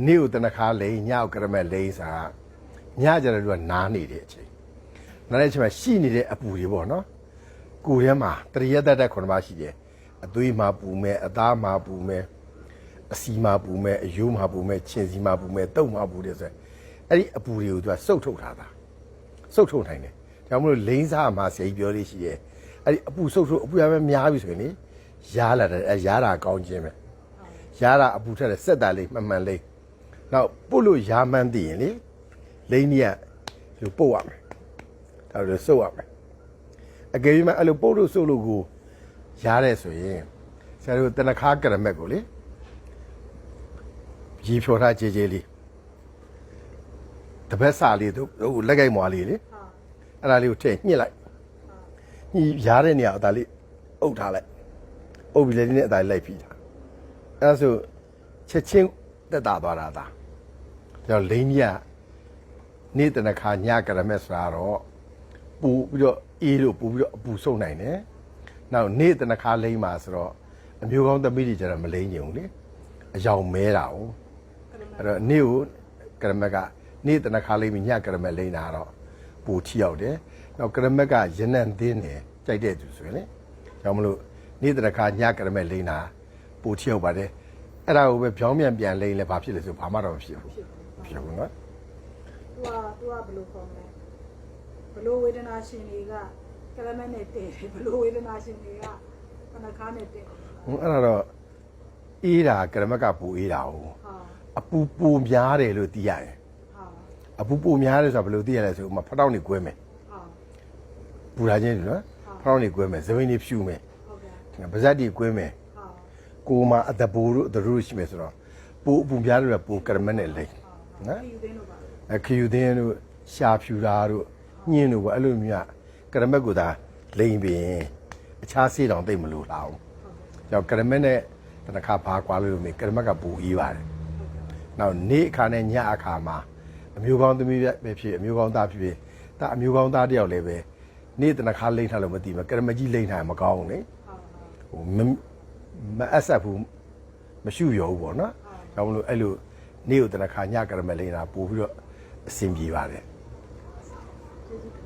နေ့ကိုတနခါလိန်ညကိုကရမက်လိန်စားညကြတဲ့လူကနားနေတဲ့အချိန်နားတဲ့အချိန်မှာရှိနေတဲ့အပူတွေပေါ့နော်ကိုယ်ထဲမှာတရရက်တက်9ပါးရှိတယ်အသွေးမှာပူမယ်အသားမှာပူမယ်အစီမှာပူမယ်အယိုးမှာပူမယ်ခြင်စီမှာပူမယ်တုပ်မှာပူတယ်ဆိုအဲ့ဒီအပူတွေကိုသူကစုပ်ထုတ်ထားတာစုပ်ထုတ်နိုင်တယ်ဒါမှမဟုတ်လိန်စားမှာဆရာကြီးပြောလေးရှိတယ်အဲ့ဒီအပူစုပ်ထုတ်အပူရမ်းများပြီဆိုရင်လေရားလာတယ်အဲရားတာကောင်းခြင်းပဲရားတာအပူထက်စက်တာလေးမှန်မှန်လေးနောက်ပုတ်လို့ရာမှန်းသိရင်လေလိန်ကြီးကဒီပုတ်ရမယ်ဒါလိုစုပ်ရမယ်အကယ်၍မှအဲ့လိုပုတ်လို့စုပ်လို့ကိုရားတယ်ဆိုရင်ဆရာတို့တနခါကရမက်ကိုလေရေဖြောထားကြေကြေလေးတပတ်စာလေးတို့လက်ကိုက်မွားလေးလေအဲ့ဒါလေးကိုထည့်ညှစ်လိုက်ညှိရားတဲ့နေရာအသာလေးအုပ်ထားလိုက်အုပ်ပြီးလည်းဒီနေ့အသာလေးလိုက်ပြီးတာအဲ့ဒါဆိုချက်ချင်းတက်တာသွားတာဒါကြောင့်လိန်ကြီးကနေ့တနခါညကရမက်ဆိုတာတော့ပူပြီးတော့အေးလို့ပူပြီးတော့အပူဆုံးနိုင်တယ်နောက်နေ့တနခါလိန်မှာဆိုတော့အမျိုးကောင်းသမီးတွေကျတော့မလိန်ကြဘူးလေအယောင်မဲတာ哦အဲ့တော့နေ့ကိုကရမက်ကနေ့တနခါလိန်ပြီးညကရမက်လိန်တာတော့ပူထီရောက်တယ်နောက်ကရမက်ကရနံသင်းတယ်ကြိုက်တဲ့သူဆိုရင်လေကြောင့်မလို့နေ့တနခါညကရမက်လိန်တာပူထီရောက်ပါတယ်အဲ့ဒါကိုပဲပြောင်းပြန်လိန်လဲဘာဖြစ်လဲဆိုဘာမှတော့မဖြစ်ဘူးဖြစ်ဘူးနော်သူကဘယ်လိုခေါ်မလဲဘလို့ဝေဒနာရှင်တွေကကရမက်နဲ့တည်တယ်ဘလို့ဝေဒနာရှင်တွေကခဏခါနဲ့တည်တယ်အဲ့ဒါတော့အေးတာကရမက်ကပူအေးတာ哦အပူပူများတယ်လို့သိရတယ်အပူပူများတယ်ဆိုတာဘယ်လိုသိရလဲဆိုဥမာဖတောက်နေကွဲမယ်ပူလာခြင်းနော်ဖတောက်နေကွဲမယ်သပင်းနေဖြူမယ်ပါးစပ်တွေကွဲမယ်ကိုယ်မှာအတဘူတို့အတရုရှိမယ်ဆိုတော့ပူအပူများလို့ပူကရမက်နဲ့လိမ့်နော်ခယူသင်းတို့ရှာဖြူတာတို့ညင်းတို့ပေါ့အဲ့လိုမျိုးကရမက်ကိုသာလိမ့်ပြီးအခြားဆေးတောင်သိမ့်မလို့လားကြောင့်ကရမက်နဲ့တနခါဘာကွာလို့မေကရမက်ကပူအေးပါတယ်နောက်နေ့အခါနဲ့ညအခါမှာအမျိုးကောင်းသမီးပဲဖြစ်အမျိုးကောင်းသားဖြစ်ဖြစ်ဒါအမျိုးကောင်းသားတယောက်လည်းပဲနေ့တနခါလိမ့်ထားလို့မသိဘူးကရမက်ကြီးလိမ့်ထားရင်မကောင်းဘူးလေဟိုမအဆက်ဘူးမရှုရောဘူးပေါ့နော်ကြောင့်မလို့အဲ့လိုနေ့ကိုတနခါညကရမက်လိမ့်တာပို့ပြီးတော့အဆင်ပြေပါတယ်ကျေးဇူး